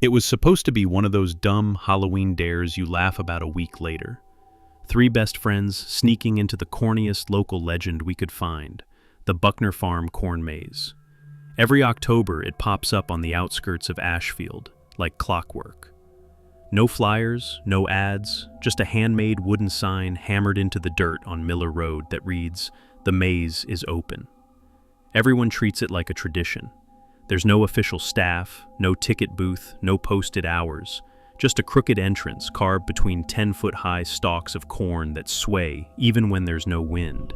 It was supposed to be one of those dumb Halloween dares you laugh about a week later. Three best friends sneaking into the corniest local legend we could find, the Buckner Farm corn maze. Every October it pops up on the outskirts of Ashfield, like clockwork. No flyers, no ads, just a handmade wooden sign hammered into the dirt on Miller Road that reads, "The maze is open." Everyone treats it like a tradition. There's no official staff, no ticket booth, no posted hours, just a crooked entrance carved between 10-foot-high stalks of corn that sway even when there's no wind.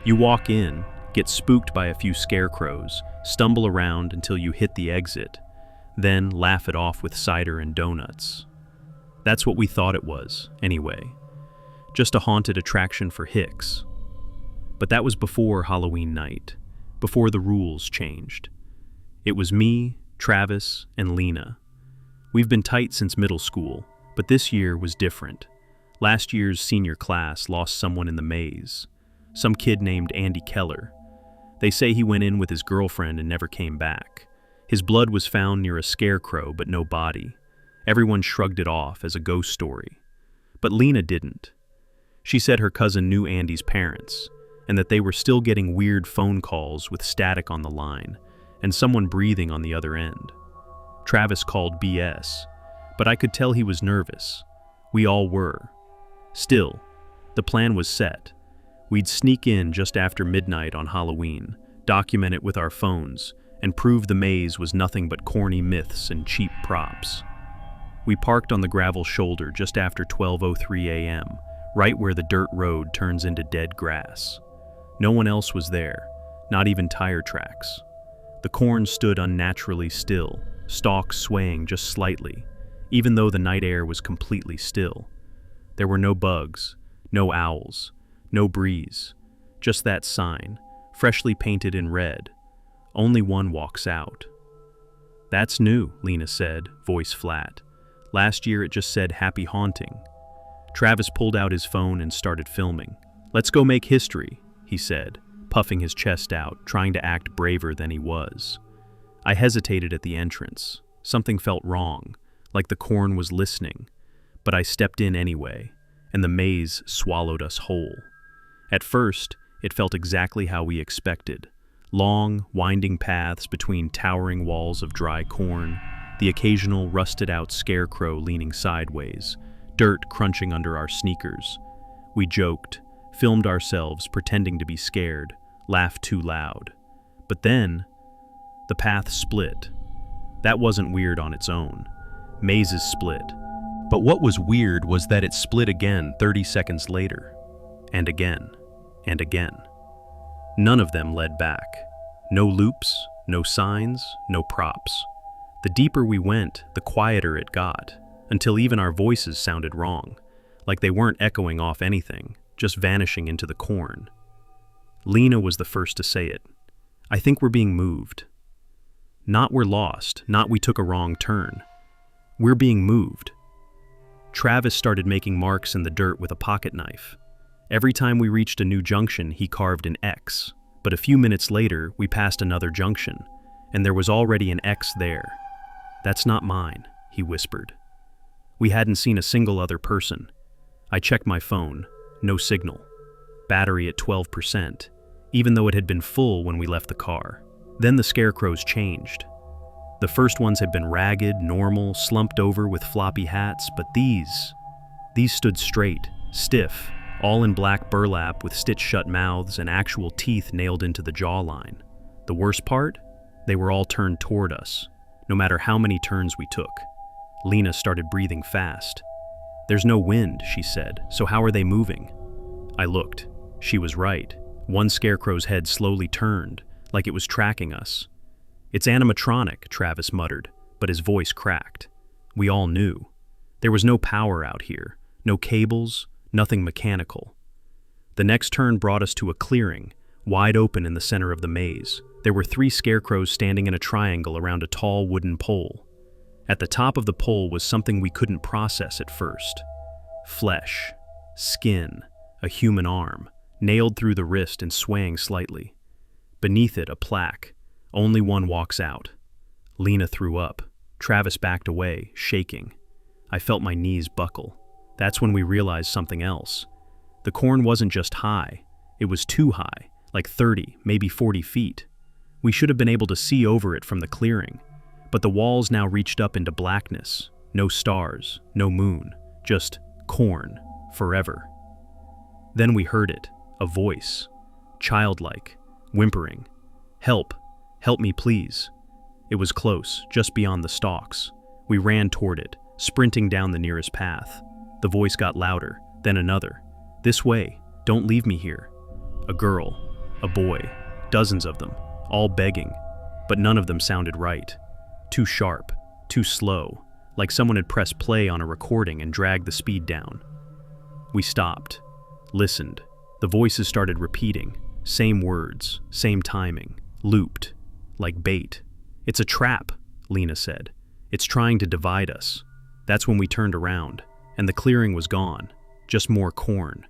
You walk in, get spooked by a few scarecrows, stumble around until you hit the exit, then laugh it off with cider and donuts. That's what we thought it was, anyway. Just a haunted attraction for hicks. But that was before Halloween night, before the rules changed. It was me, Travis, and Lena. We've been tight since middle school, but this year was different. Last year's senior class lost someone in the maze. Some kid named Andy Keller. They say he went in with his girlfriend and never came back. His blood was found near a scarecrow, but no body. Everyone shrugged it off as a ghost story. But Lena didn't. She said her cousin knew Andy's parents, and that they were still getting weird phone calls with static on the line, and someone breathing on the other end. Travis called BS, but I could tell he was nervous. We all were. Still, the plan was set. We'd sneak in just after midnight on Halloween, document it with our phones, and prove the maze was nothing but corny myths and cheap props. We parked on the gravel shoulder just after 12:03 a.m., right where the dirt road turns into dead grass. No one else was there, not even tire tracks. The corn stood unnaturally still, stalks swaying just slightly, even though the night air was completely still. There were no bugs, no owls, no breeze, just that sign, freshly painted in red. Only one walks out. "That's new," Lena said, voice flat. "Last year it just said happy haunting." Travis pulled out his phone and started filming. "Let's go make history," he said, puffing his chest out, trying to act braver than he was. I hesitated at the entrance. Something felt wrong, like the corn was listening, but I stepped in anyway, and the maze swallowed us whole. At first, it felt exactly how we expected. Long, winding paths between towering walls of dry corn, the occasional rusted-out scarecrow leaning sideways, dirt crunching under our sneakers. We joked, filmed ourselves pretending to be scared, laughed too loud. But then, the path split. That wasn't weird on its own. Mazes split. But what was weird was that it split again 30 seconds later. And again. And again. None of them led back. No loops, no signs, no props. The deeper we went, the quieter it got, until even our voices sounded wrong, like they weren't echoing off anything, just vanishing into the corn. Lena was the first to say it. "I think we're being moved." Not we're lost, not we took a wrong turn. We're being moved. Travis started making marks in the dirt with a pocket knife. Every time we reached a new junction, he carved an X. But a few minutes later, we passed another junction, and there was already an X there. "That's not mine," he whispered. We hadn't seen a single other person. I checked my phone. No signal. Battery at 12%, even though it had been full when we left the car. Then the scarecrows changed. The first ones had been ragged, normal, slumped over with floppy hats, but these stood straight, stiff, all in black burlap with stitched-shut mouths and actual teeth nailed into the jawline. The worst part? They were all turned toward us, no matter how many turns we took. Lena started breathing fast. "There's no wind," she said, "so how are they moving?" I looked. She was right. One scarecrow's head slowly turned, like it was tracking us. "It's animatronic," Travis muttered, but his voice cracked. We all knew. There was no power out here, no cables, nothing mechanical. The next turn brought us to a clearing, wide open in the center of the maze. There were 3 scarecrows standing in a triangle around a tall wooden pole. At the top of the pole was something we couldn't process at first. Flesh, skin, a human arm, nailed through the wrist and swaying slightly. Beneath it, a plaque. "Only one walks out." Lena threw up. Travis backed away, shaking. I felt my knees buckle. That's when we realized something else. The corn wasn't just high, it was too high, like 30, maybe 40 feet. We should have been able to see over it from the clearing, but the walls now reached up into blackness. No stars, no moon, just corn, forever. Then we heard it, a voice, childlike, whimpering. "Help, help me please." It was close, just beyond the stalks. We ran toward it, sprinting down the nearest path. The voice got louder, then another. "This way, don't leave me here." A girl, a boy, dozens of them, all begging, but none of them sounded right. Too sharp, too slow, like someone had pressed play on a recording and dragged the speed down. We stopped, listened. The voices started repeating, same words, same timing, looped, like bait. "It's a trap," Lena said. "It's trying to divide us." That's when we turned around, and the clearing was gone, just more corn.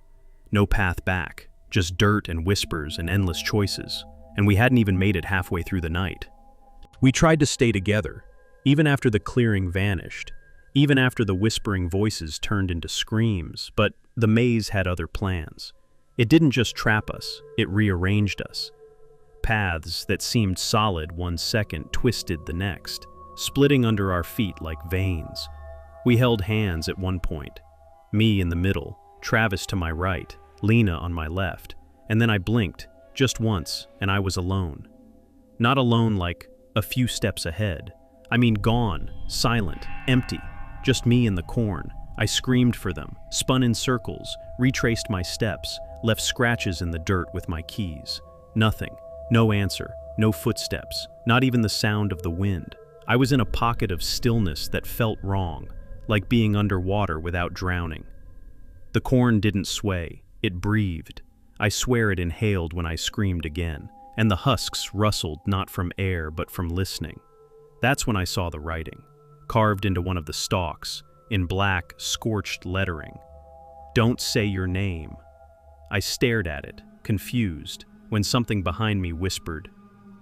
No path back, just dirt and whispers and endless choices, and we hadn't even made it halfway through the night. We tried to stay together, even after the clearing vanished, even after the whispering voices turned into screams, but the maze had other plans. It didn't just trap us, it rearranged us. Paths that seemed solid one second twisted the next, splitting under our feet like veins. We held hands at one point, me in the middle, Travis to my right, Lena on my left, and then I blinked, just once, and I was alone. Not alone like a few steps ahead. I mean gone, silent, empty, just me and the corn. I screamed for them, spun in circles, retraced my steps, left scratches in the dirt with my keys. Nothing, no answer, no footsteps, not even the sound of the wind. I was in a pocket of stillness that felt wrong, like being underwater without drowning. The corn didn't sway, it breathed. I swear it inhaled when I screamed again, and the husks rustled not from air but from listening. That's when I saw the writing, carved into one of the stalks, in black, scorched lettering. "Don't say your name." I stared at it, confused, when something behind me whispered,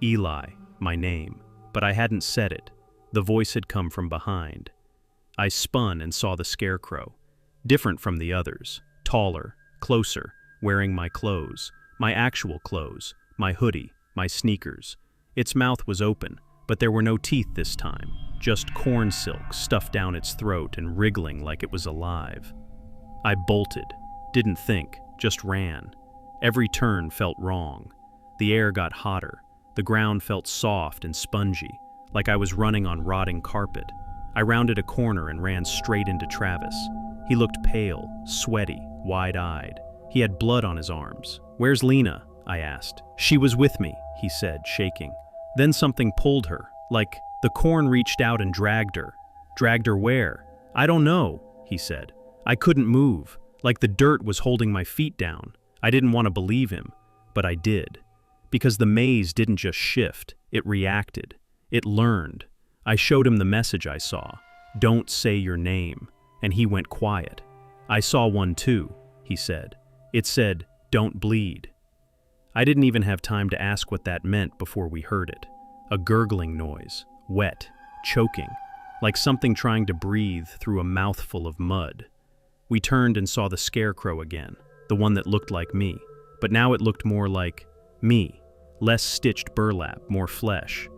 "Eli, my name," but I hadn't said it. The voice had come from behind. I spun and saw the scarecrow, different from the others, taller, closer, wearing my clothes, my actual clothes, my hoodie, my sneakers. Its mouth was open, but there were no teeth this time, just corn silk stuffed down its throat and wriggling like it was alive. I bolted, didn't think, just ran. Every turn felt wrong. The air got hotter. The ground felt soft and spongy, like I was running on rotting carpet. I rounded a corner and ran straight into Travis. He looked pale, sweaty, wide-eyed. He had blood on his arms. "Where's Lena?" I asked. "She was with me," he said, shaking. Then something pulled her, like the corn reached out and dragged her. "Dragged her where?" "I don't know," he said. "I couldn't move, like the dirt was holding my feet down." I didn't want to believe him, but I did. Because the maze didn't just shift, it reacted. It learned. I showed him the message I saw. "Don't say your name," and he went quiet. "I saw one too," he said. It said, "Don't bleed." I didn't even have time to ask what that meant before we heard it. A gurgling noise, wet, choking, like something trying to breathe through a mouthful of mud. We turned and saw the scarecrow again, the one that looked like me, but now it looked more like me, less stitched burlap, more flesh.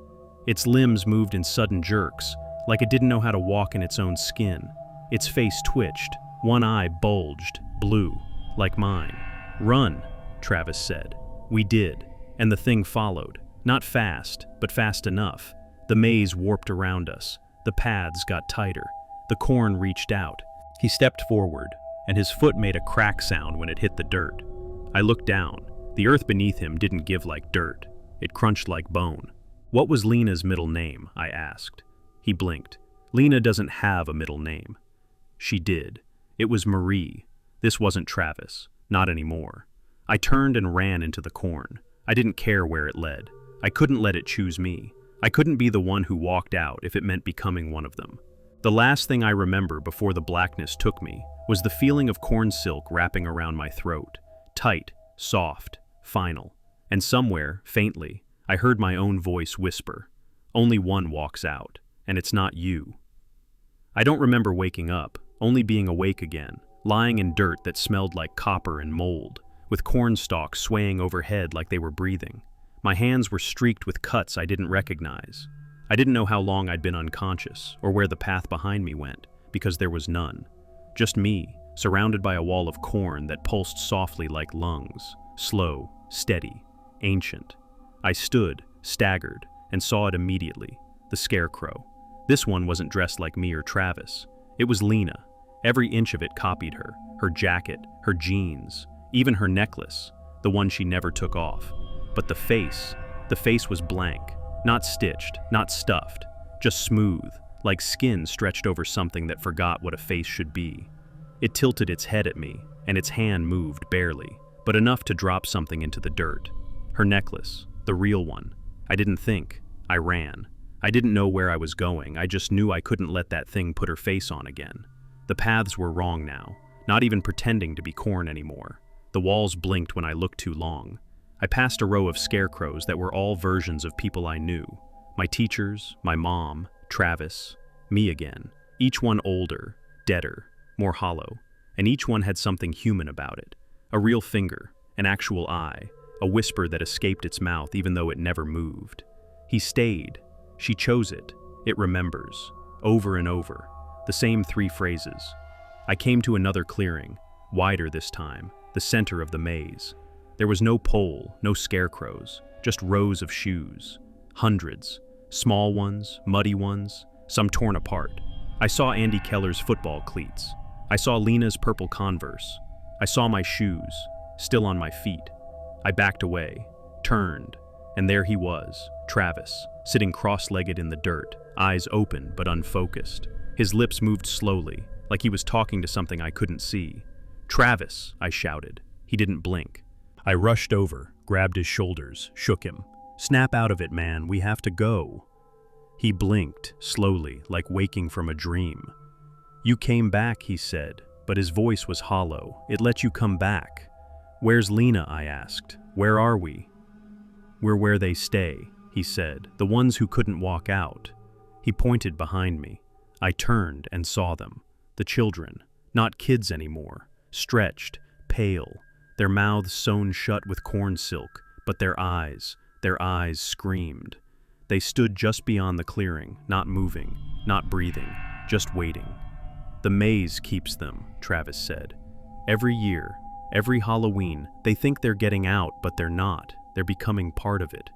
Its limbs moved in sudden jerks, like it didn't know how to walk in its own skin. Its face twitched, one eye bulged, blue, like mine. "Run," Travis said. We did, and the thing followed. Not fast, but fast enough. The maze warped around us. The paths got tighter. The corn reached out. He stepped forward, and his foot made a crack sound when it hit the dirt. I looked down. The earth beneath him didn't give like dirt. It crunched like bone. "What was Lena's middle name?" I asked. He blinked. "Lena doesn't have a middle name." She did. It was Marie. This wasn't Travis. Not anymore. I turned and ran into the corn. I didn't care where it led. I couldn't let it choose me. I couldn't be the one who walked out if it meant becoming one of them. The last thing I remember before the blackness took me was the feeling of corn silk wrapping around my throat. Tight, soft, final. And somewhere, faintly, I heard my own voice whisper, "Only one walks out." and it's not you. I don't remember waking up, only being awake again, lying in dirt that smelled like copper and mold, with corn stalks swaying overhead like they were breathing. My hands were streaked with cuts I didn't recognize. I didn't know how long I'd been unconscious, or where the path behind me went, because there was none. Just me, surrounded by a wall of corn that pulsed softly like lungs, slow, steady, ancient. I stood, staggered, and saw it immediately, the scarecrow. This one wasn't dressed like me or Travis. It was Lena. Every inch of it copied her, her jacket, her jeans, even her necklace, the one she never took off. But the face was blank, not stitched, not stuffed, just smooth, like skin stretched over something that forgot what a face should be. It tilted its head at me, and its hand moved barely, but enough to drop something into the dirt. Her necklace, the real one. I didn't think. I ran. I didn't know where I was going. I just knew I couldn't let that thing put her face on again. The paths were wrong now, not even pretending to be corn anymore. The walls blinked when I looked too long. I passed a row of scarecrows that were all versions of people I knew. My teachers, my mom, Travis, me again. Each one older, deader, more hollow, and each one had something human about it. A real finger, an actual eye, a whisper that escaped its mouth even though it never moved. He stayed. She chose it. It remembers. Over and over. The same 3 phrases. I came to another clearing, wider this time, the center of the maze. There was no pole, no scarecrows, just rows of shoes. Hundreds. Small ones, muddy ones, some torn apart. I saw Andy Keller's football cleats. I saw Lena's purple Converse. I saw my shoes, still on my feet. I backed away, turned, and there he was, Travis, sitting cross-legged in the dirt, eyes open but unfocused. His lips moved slowly, like he was talking to something I couldn't see. "Travis," I shouted. He didn't blink. I rushed over, grabbed his shoulders, shook him. "Snap out of it, man, we have to go." He blinked, slowly, like waking from a dream. "You came back," he said, but his voice was hollow. "It let you come back." "Where's Lena?" I asked. "Where are we?" "We're where they stay," he said, "the ones who couldn't walk out." He pointed behind me. I turned and saw them. The children, not kids anymore, stretched, pale, their mouths sewn shut with corn silk, but their eyes screamed. They stood just beyond the clearing, not moving, not breathing, just waiting. "The maze keeps them," Travis said. "Every year, every Halloween, they think they're getting out, but they're not. They're becoming part of it."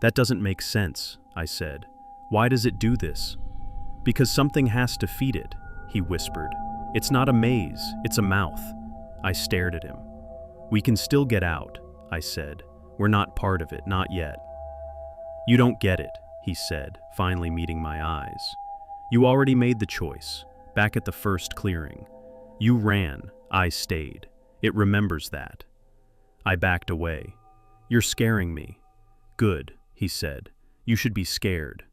"That doesn't make sense," I said. "Why does it do this?" "Because something has to feed it," he whispered. "It's not a maze, it's a mouth." I stared at him. "We can still get out," I said. "We're not part of it, not yet." "You don't get it," he said, finally meeting my eyes. "You already made the choice, back at the first clearing. You ran, I stayed. It remembers that." I backed away. "You're scaring me." "Good," he said. "You should be scared."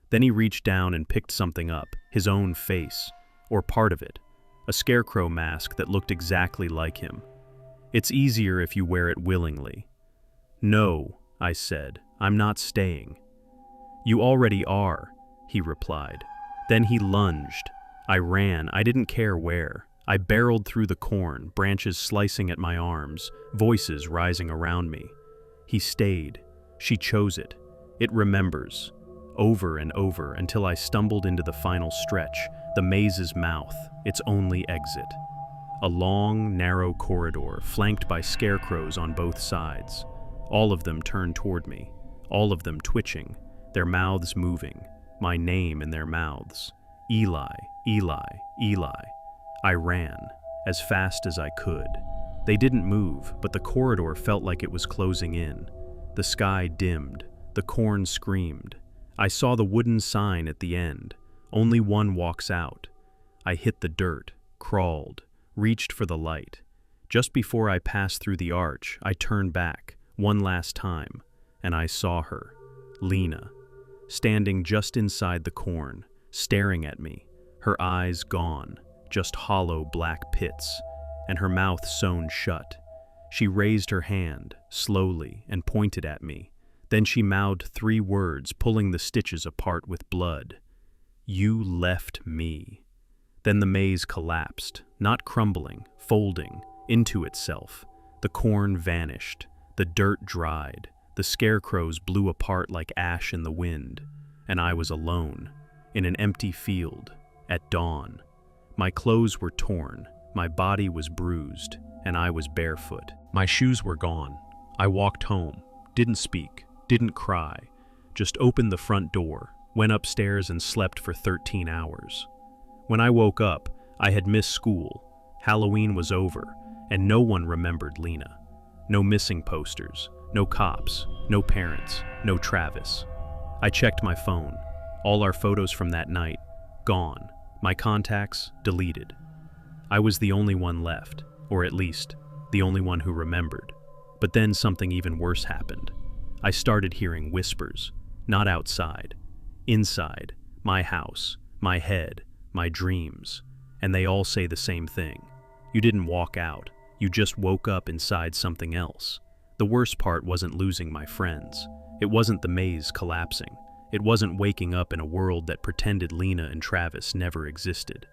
Then he reached down and picked something up, his own face, or part of it, a scarecrow mask that looked exactly like him. "It's easier if you wear it willingly." "No," I said, "I'm not staying." "You already are," he replied. Then he lunged. I ran, I didn't care where. I barreled through the corn, branches slicing at my arms, voices rising around me. He stayed. She chose it. It remembers. Over and over until I stumbled into the final stretch, the maze's mouth, its only exit. A long, narrow corridor flanked by scarecrows on both sides. All of them turned toward me, all of them twitching, their mouths moving, my name in their mouths. "Eli, Eli, Eli." I ran, as fast as I could. They didn't move, but the corridor felt like it was closing in. The sky dimmed, the corn screamed. I saw the wooden sign at the end. "Only one walks out." I hit the dirt, crawled, reached for the light. Just before I passed through the arch, I turned back, one last time, and I saw her, Lena, standing just inside the corn, staring at me, her eyes gone, just hollow black pits, and her mouth sewn shut. She raised her hand, slowly, and pointed at me. Then she mouthed 3 words, pulling the stitches apart with blood. You left me. Then the maze collapsed, not crumbling, folding into itself. The corn vanished, the dirt dried, the scarecrows blew apart like ash in the wind, and I was alone, in an empty field, at dawn. My clothes were torn, my body was bruised, and I was barefoot. My shoes were gone. I walked home, didn't speak, didn't cry, just opened the front door, went upstairs and slept for 13 hours. When I woke up, I had missed school, Halloween was over, and no one remembered Lena. No missing posters, no cops, no parents, no Travis. I checked my phone. All our photos from that night, gone. My contacts, deleted. I was the only one left, or at least, the only one who remembered. But then something even worse happened. I started hearing whispers, not outside, inside, my house, my head, my dreams, and they all say the same thing. You didn't walk out, you just woke up inside something else. The worst part wasn't losing my friends. It wasn't the maze collapsing. It wasn't waking up in a world that pretended Lena and Travis never existed.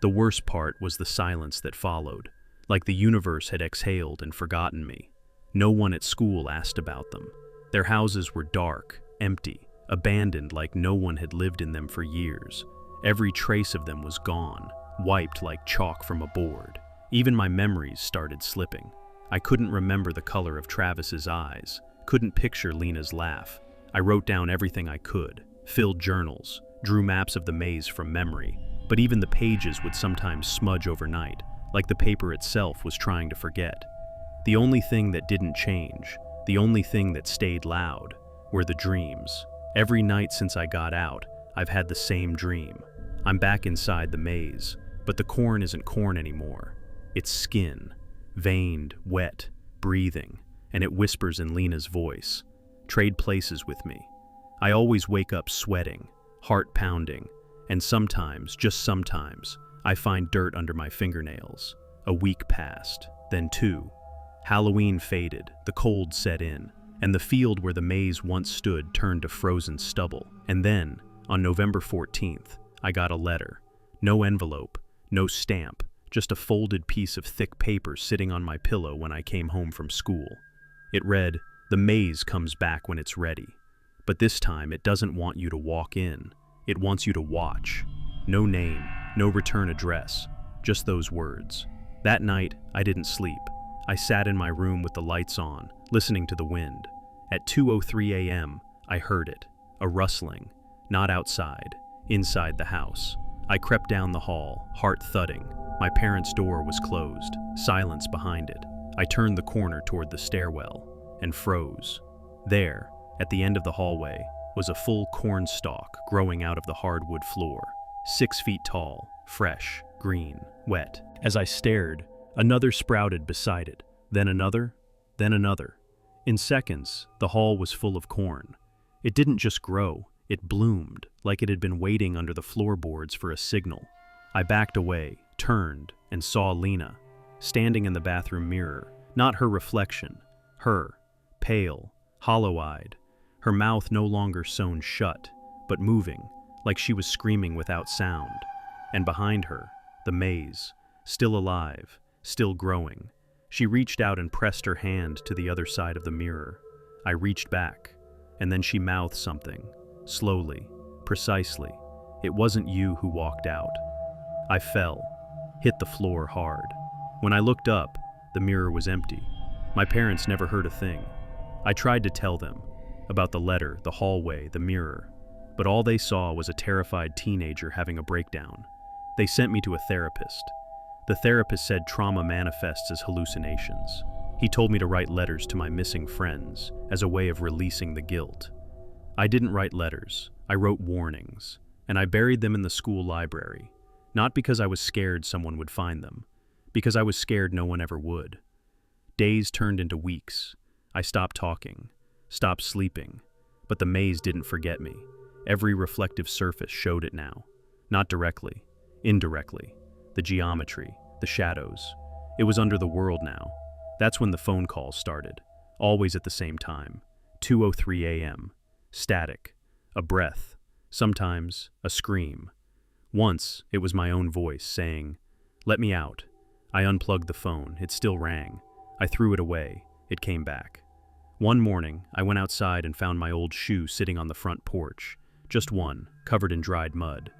The worst part was the silence that followed, like the universe had exhaled and forgotten me. No one at school asked about them. Their houses were dark, empty, abandoned like no one had lived in them for years. Every trace of them was gone, wiped like chalk from a board. Even my memories started slipping. I couldn't remember the color of Travis's eyes, couldn't picture Lena's laugh. I wrote down everything I could, filled journals, drew maps of the maze from memory, but even the pages would sometimes smudge overnight, like the paper itself was trying to forget. The only thing that didn't change, the only thing that stayed loud, were the dreams. Every night since I got out, I've had the same dream. I'm back inside the maze, but the corn isn't corn anymore. It's skin, veined, wet, breathing, and it whispers in Lena's voice. Trade places with me. I always wake up sweating, heart pounding, and sometimes, just sometimes, I find dirt under my fingernails. A week passed, then 2. Halloween faded, the cold set in, and the field where the maze once stood turned to frozen stubble. And then, on November 14th, I got a letter. No envelope, no stamp, just a folded piece of thick paper sitting on my pillow when I came home from school. It read, "The maze comes back when it's ready. But this time it doesn't want you to walk in. It wants you to watch. No name, no return address, just those words." That night, I didn't sleep. I sat in my room with the lights on, listening to the wind. At 2:03 a.m., I heard it, a rustling, not outside, inside the house. I crept down the hall, heart thudding. My parents' door was closed, silence behind it. I turned the corner toward the stairwell and froze. There, at the end of the hallway, was a full corn stalk growing out of the hardwood floor, 6 feet tall, fresh, green, wet. As I stared, another sprouted beside it, then another, then another. In seconds, the hall was full of corn. It didn't just grow, it bloomed, like it had been waiting under the floorboards for a signal. I backed away, turned, and saw Lena, standing in the bathroom mirror, not her reflection, her, pale, hollow-eyed, her mouth no longer sewn shut, but moving, like she was screaming without sound. And behind her, the maze, still alive, still growing. She reached out and pressed her hand to the other side of the mirror. I reached back, and then she mouthed something, slowly, precisely. It wasn't you who walked out. I fell, hit the floor hard. When I looked up, the mirror was empty. My parents never heard a thing. I tried to tell them about the letter, the hallway, the mirror, but all they saw was a terrified teenager having a breakdown. They sent me to a therapist. The therapist said trauma manifests as hallucinations. He told me to write letters to my missing friends as a way of releasing the guilt. I didn't write letters. I wrote warnings, and I buried them in the school library, not because I was scared someone would find them, because I was scared no one ever would. Days turned into weeks. I stopped talking, stopped sleeping, but the maze didn't forget me. Every reflective surface showed it now. Not directly, indirectly. The geometry, the shadows. It was under the world now. That's when the phone calls started, always at the same time. 2:03 a.m. Static. A breath. Sometimes a scream. Once, it was my own voice saying, "Let me out." I unplugged the phone. It still rang. I threw it away. It came back. One morning, I went outside and found my old shoe sitting on the front porch. Just one, covered in dried mud.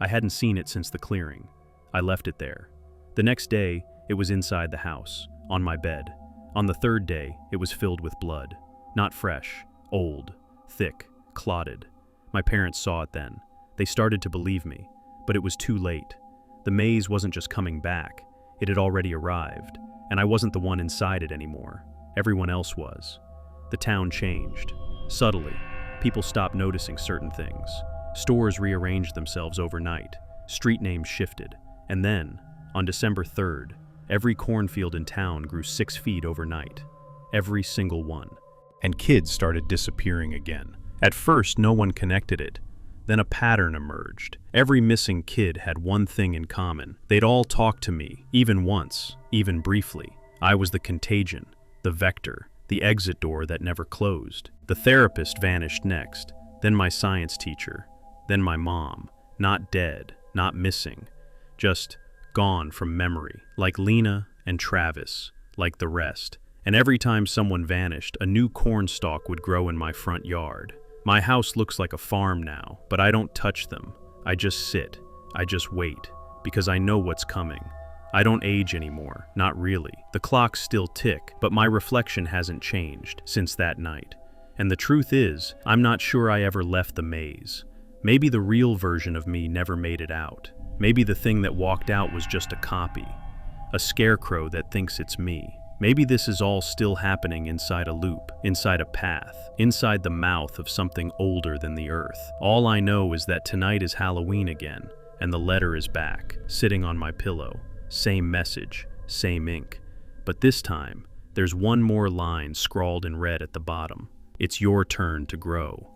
I hadn't seen it since the clearing. I left it there. The next day, it was inside the house, on my bed. On the third day, it was filled with blood. Not fresh, old, thick, clotted. My parents saw it then. They started to believe me, but it was too late. The maze wasn't just coming back. It had already arrived, and I wasn't the one inside it anymore. Everyone else was. The town changed. Subtly, people stopped noticing certain things. Stores rearranged themselves overnight. Street names shifted. And then, on December 3rd, every cornfield in town grew 6 feet overnight. Every single one. And kids started disappearing again. At first, no one connected it. Then a pattern emerged. Every missing kid had one thing in common. They'd all talk to me, even once, even briefly. I was the contagion, the vector, the exit door that never closed. The therapist vanished next, then my science teacher, then my mom. Not dead, not missing, just gone from memory, like Lena and Travis, like the rest. And every time someone vanished, a new cornstalk would grow in my front yard. My house looks like a farm now, but I don't touch them. I just sit. I just wait, because I know what's coming. I don't age anymore, not really. The clocks still tick, but my reflection hasn't changed since that night. And the truth is, I'm not sure I ever left the maze. Maybe the real version of me never made it out. Maybe the thing that walked out was just a copy. A scarecrow that thinks it's me. Maybe this is all still happening inside a loop, inside a path, inside the mouth of something older than the earth. All I know is that tonight is Halloween again, and the letter is back, sitting on my pillow. Same message, same ink. But this time, there's one more line scrawled in red at the bottom. It's your turn to grow.